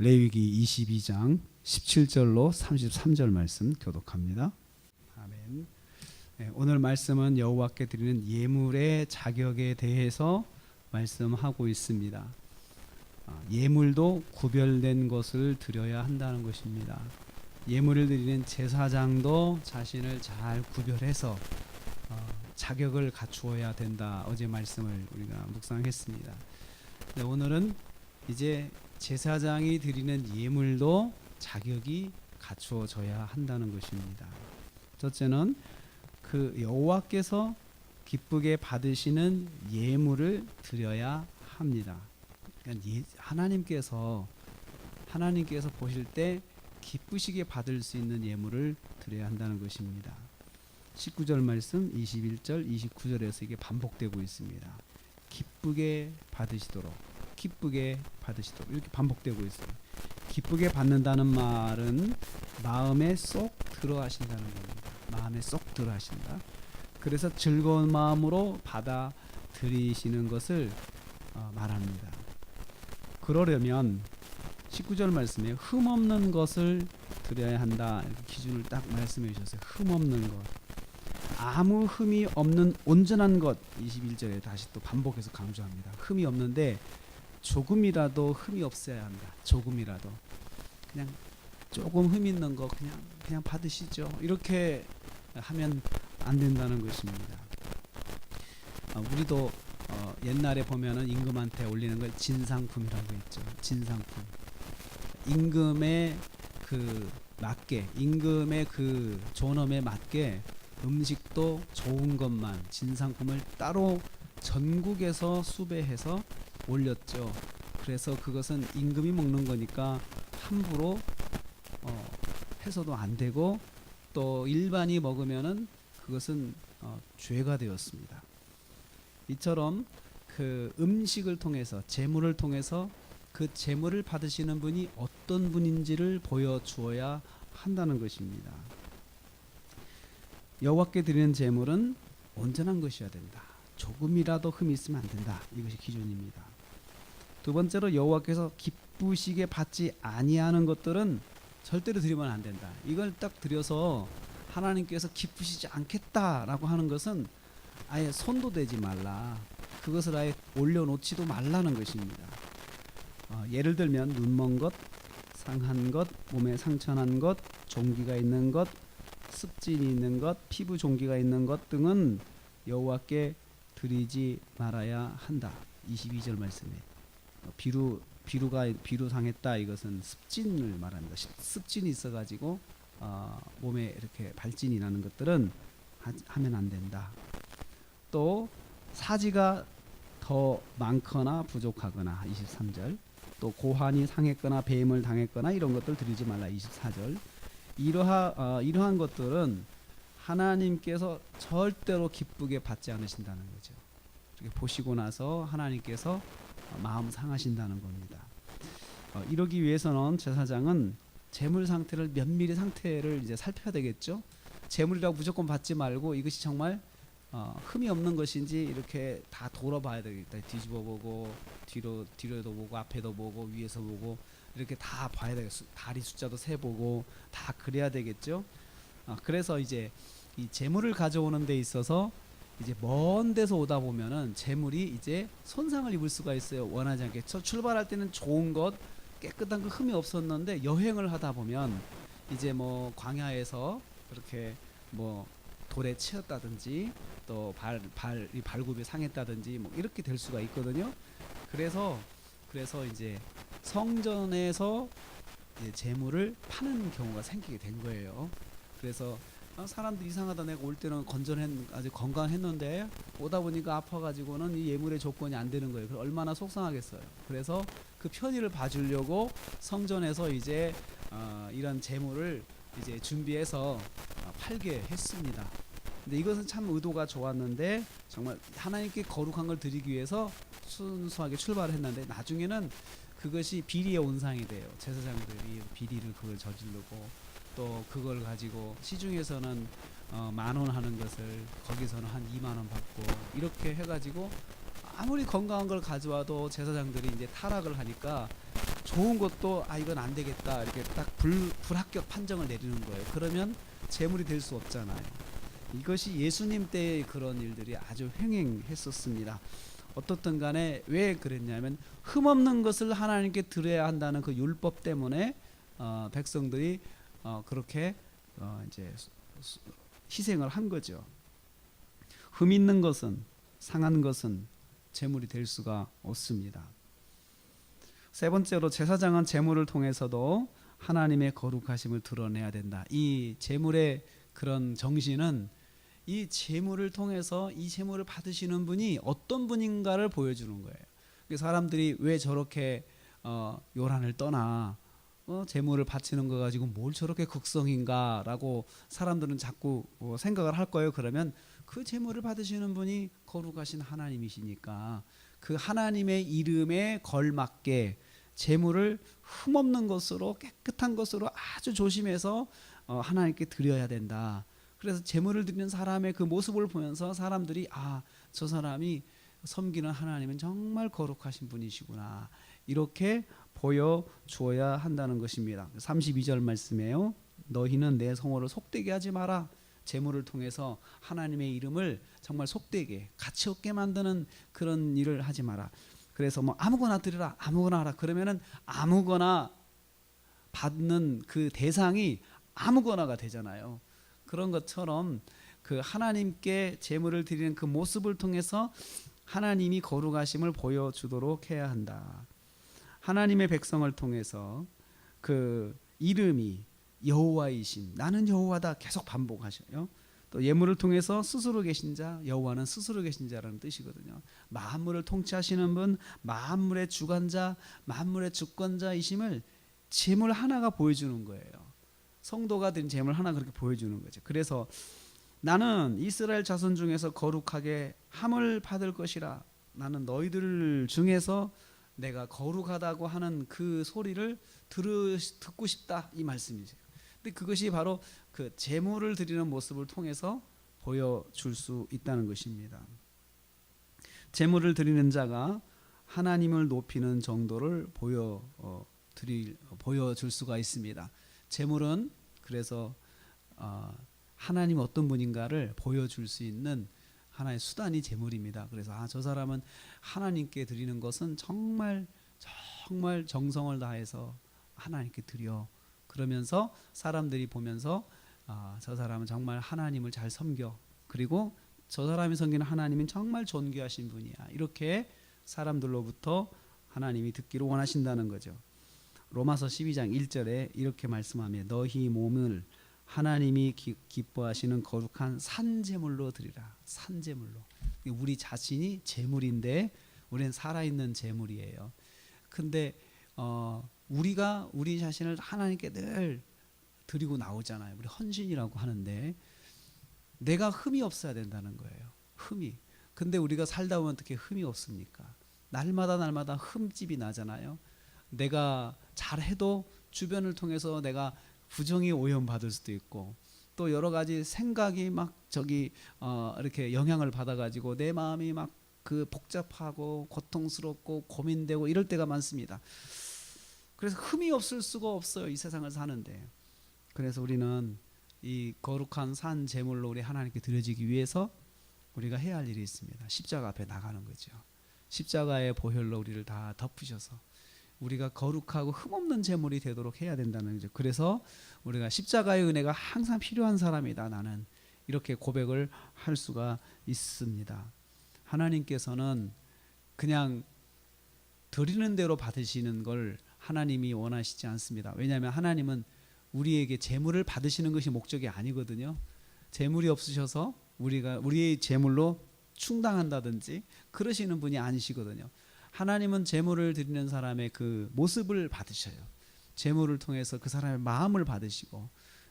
레위기 22장 17절로 33절 말씀 교독합니다. 아멘. 네, 오늘 말씀은 여호와께 드리는 예물의 자격에 대해서 말씀하고 있습니다. 예물도 구별된 것을 드려야 한다는 것입니다. 예물을 드리는 제사장도 자신을 잘 구별해서 자격을 갖추어야 된다. 어제 말씀을 우리가 묵상했습니다. 오늘은 이제 제사장이 드리는 예물도 자격이 갖추어져야 한다는 것입니다. 첫째는 그 여호와께서 기쁘게 받으시는 예물을 드려야 합니다. 그러니까 하나님께서 보실 때 기쁘시게 받을 수 있는 예물을 드려야 한다는 것입니다. 19절 말씀, 21절, 29절에서 이게 반복되고 있습니다. 기쁘게 받으시도록 이렇게 반복되고 있어요. 기쁘게 받는다는 말은 마음에 쏙 들어 하신다는 겁니다. 마음에 쏙 들어 하신다. 그래서 즐거운 마음으로 받아들이시는 것을 말합니다. 그러려면 19절 말씀에 흠없는 것을 드려야 한다. 이렇게 기준을 딱 말씀해 주셨어요. 흠없는 것. 아무 흠이 없는 온전한 것. 21절에 다시 또 반복해서 강조합니다. 흠이 없는데 조금이라도 흠이 없어야 한다. 조금이라도. 그냥 조금 흠 있는 거 그냥 받으시죠. 이렇게 하면 안 된다는 것입니다. 우리도 옛날에 보면은 임금한테 올리는 걸 진상품이라고 했죠. 진상품. 임금의 그 맞게, 임금의 그 존엄에 맞게 음식도 좋은 것만 진상품을 따로 전국에서 수배해서 올렸죠. 그래서 그것은 임금이 먹는 거니까 함부로 해서도 안 되고 또 일반이 먹으면은 그것은 죄가 되었습니다. 이처럼 그 음식을 통해서 제물을 통해서 그 제물을 받으시는 분이 어떤 분인지를 보여주어야 한다는 것입니다. 여호와께 드리는 제물은 온전한 것이어야 된다. 조금이라도 흠이 있으면 안 된다. 이것이 기준입니다. 두 번째로 여호와께서 기쁘시게 받지 아니하는 것들은 절대로 드리면 안 된다. 이걸 딱 드려서 하나님께서 기쁘시지 않겠다라고 하는 것은 아예 손도 대지 말라. 그것을 아예 올려놓지도 말라는 것입니다. 예를 들면 눈먼 것, 상한 것, 몸에 상처난 것, 종기가 있는 것, 습진이 있는 것, 피부 종기가 있는 것 등은 여호와께 드리지 말아야 한다. 22절 말씀에 비루 상했다. 이것은 습진을 말합니다. 습진이 있어가지고 몸에 이렇게 발진이 나는 것들은 하면 안 된다. 또 사지가 더 많거나 부족하거나 23절, 또 고환이 상했거나 배임을 당했거나 이런 것들 드리지 말라 24절. 이러한 것들은 하나님께서 절대로 기쁘게 받지 않으신다는 거죠. 이렇게 보시고 나서 하나님께서 마음 상하신다는 겁니다. 이러기 위해서는 제사장은 재물 상태를 면밀히 상태를 이제 살펴야 되겠죠. 재물이라고 무조건 받지 말고 이것이 정말 흠이 없는 것인지 이렇게 다 돌아봐야 되겠다. 뒤집어보고 뒤로도 보고 앞에도 보고 위에서 보고 이렇게 다 봐야 되겠어. 다리 숫자도 세보고 다 그래야 되겠죠. 그래서 이제 이 재물을 가져오는 데 있어서 이제 먼 데서 오다 보면은 재물이 이제 손상을 입을 수가 있어요. 원하지 않게. 출발할 때는 좋은 것, 깨끗한 거 흠이 없었는데 여행을 하다 보면 이제 뭐 광야에서 그렇게 뭐 돌에 치였다든지 또 발굽이 상했다든지 뭐 이렇게 될 수가 있거든요. 그래서 이제 성전에서 이제 재물을 파는 경우가 생기게 된 거예요. 그래서 사람들 이상하다. 내가 올 때는 아주 건강했는데 오다 보니까 아파가지고는 이 예물의 조건이 안 되는 거예요. 얼마나 속상하겠어요. 그래서 그 편의를 봐주려고 성전에서 이제 이런 재물을 이제 준비해서 팔게 했습니다. 근데 이것은 참 의도가 좋았는데 정말 하나님께 거룩한 걸 드리기 위해서 순수하게 출발을 했는데 나중에는 그것이 비리의 온상이 돼요. 제사장들이 비리를 그걸 저지르고 또 그걸 가지고 시중에서는 10,000원 하는 것을 거기서는 한 20,000원 받고 이렇게 해가지고 아무리 건강한 걸 가져와도 제사장들이 이제 타락을 하니까 좋은 것도 이건 안 되겠다 이렇게 딱 불합격 판정을 내리는 거예요. 그러면 재물이 될 수 없잖아요. 이것이 예수님 때의 그런 일들이 아주 횡행했었습니다. 어떻든 간에 왜 그랬냐면 흠없는 것을 하나님께 드려야 한다는 그 율법 때문에 백성들이 그렇게 이제 희생을 한 거죠. 흠 있는 것은, 상한 것은 제물이 될 수가 없습니다. 세 번째로 제사장은 제물을 통해서도 하나님의 거룩하심을 드러내야 된다. 이 제물의 그런 정신은 이 제물을 통해서 이 제물을 받으시는 분이 어떤 분인가를 보여주는 거예요. 사람들이 왜 저렇게 요란을 떠나 제물을 바치는 거 가지고 뭘 저렇게 극성인가라고 사람들은 자꾸 생각을 할 거예요. 그러면 그 제물을 받으시는 분이 거룩하신 하나님이시니까 그 하나님의 이름에 걸맞게 제물을 흠없는 것으로 깨끗한 것으로 아주 조심해서 하나님께 드려야 된다. 그래서 제물을 드리는 사람의 그 모습을 보면서 사람들이 저 사람이 섬기는 하나님은 정말 거룩하신 분이시구나 이렇게 보여줘야 한다는 것입니다. 32절 말씀에요. 너희는 내 성호를 속되게 하지 마라. 제물을 통해서 하나님의 이름을 정말 속되게 가치 없게 만드는 그런 일을 하지 마라. 그래서 뭐 아무거나 드리라 아무거나 하라 그러면은 아무거나 받는 그 대상이 아무거나가 되잖아요. 그런 것처럼 그 하나님께 제물을 드리는 그 모습을 통해서 하나님이 거룩하심을 보여주도록 해야 한다. 하나님의 백성을 통해서 그 이름이 여호와이신 나는 여호와다 계속 반복하셔요. 또 예물을 통해서 스스로 계신 자, 여호와는 스스로 계신 자라는 뜻이거든요. 만물을 통치하시는 분, 만물의 주관자, 만물의 주권자이심을 제물 하나가 보여주는 거예요. 성도가 된 제물 하나 그렇게 보여주는 거죠. 그래서 나는 이스라엘 자손 중에서 거룩하게 함을 받을 것이라. 나는 너희들 중에서 내가 거룩하다고 하는 그 소리를 듣고 싶다 이 말씀이죠. 근데 그것이 바로 그 제물을 드리는 모습을 통해서 보여줄 수 있다는 것입니다. 제물을 드리는 자가 하나님을 높이는 정도를 보여줄 수가 있습니다. 제물은 그래서 하나님 어떤 분인가를 보여줄 수 있는 하나의 수단이 제물입니다. 그래서 저 사람은 하나님께 드리는 것은 정말 정말 정성을 다해서 하나님께 드려. 그러면서 사람들이 보면서 저 사람은 정말 하나님을 잘 섬겨. 그리고 저 사람이 섬기는 하나님은 정말 존귀하신 분이야. 이렇게 사람들로부터 하나님이 듣기를 원하신다는 거죠. 로마서 12장 1절에 이렇게 말씀하며 너희 몸을 하나님이 기뻐하시는 거룩한 산제물로 드리라. 산제물로. 우리 자신이 제물인데 우리는 살아있는 제물이에요. 근데 우리가 우리 자신을 하나님께 늘 드리고 나오잖아요. 우리 헌신이라고 하는데 내가 흠이 없어야 된다는 거예요. 흠이. 근데 우리가 살다 보면 어떻게 흠이 없습니까? 날마다 흠집이 나잖아요. 내가 잘해도 주변을 통해서 내가 부정이 오염받을 수도 있고 또 여러 가지 생각이 막 이렇게 영향을 받아가지고 내 마음이 막 그 복잡하고 고통스럽고 고민되고 이럴 때가 많습니다. 그래서 흠이 없을 수가 없어요. 이 세상을 사는데. 그래서 우리는 이 거룩한 산 제물로 우리 하나님께 드려지기 위해서 우리가 해야 할 일이 있습니다. 십자가 앞에 나가는 거죠. 십자가의 보혈로 우리를 다 덮으셔서 우리가 거룩하고 흠없는 제물이 되도록 해야 된다는 거죠. 그래서 우리가 십자가의 은혜가 항상 필요한 사람이다. 나는 이렇게 고백을 할 수가 있습니다. 하나님께서는 그냥 드리는 대로 받으시는 걸 하나님이 원하시지 않습니다. 왜냐하면 하나님은 우리에게 제물을 받으시는 것이 목적이 아니거든요. 제물이 없으셔서 우리의 제물로 충당한다든지 그러시는 분이 아니시거든요. 하나님은 제물을 드리는 사람의 그 모습을 받으셔요. 제물을 통해서 그 사람의 마음을 받으시고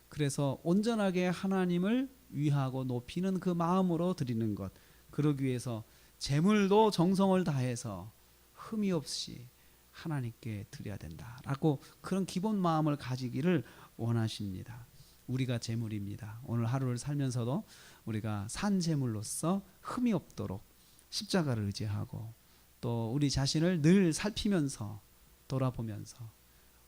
그래서 온전하게 하나님을 위하고 높이는 그 마음으로 드리는 것. 그러기 위해서 제물도 정성을 다해서 흠이 없이 하나님께 드려야 된다라고 그런 기본 마음을 가지기를 원하십니다. 우리가 제물입니다. 오늘 하루를 살면서도 우리가 산 제물로서 흠이 없도록 십자가를 의지하고 또 우리 자신을 늘 살피면서 돌아보면서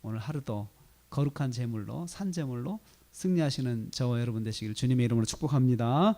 오늘 하루도 거룩한 제물로 산 제물로 승리하시는 저와 여러분 되시기를 주님의 이름으로 축복합니다.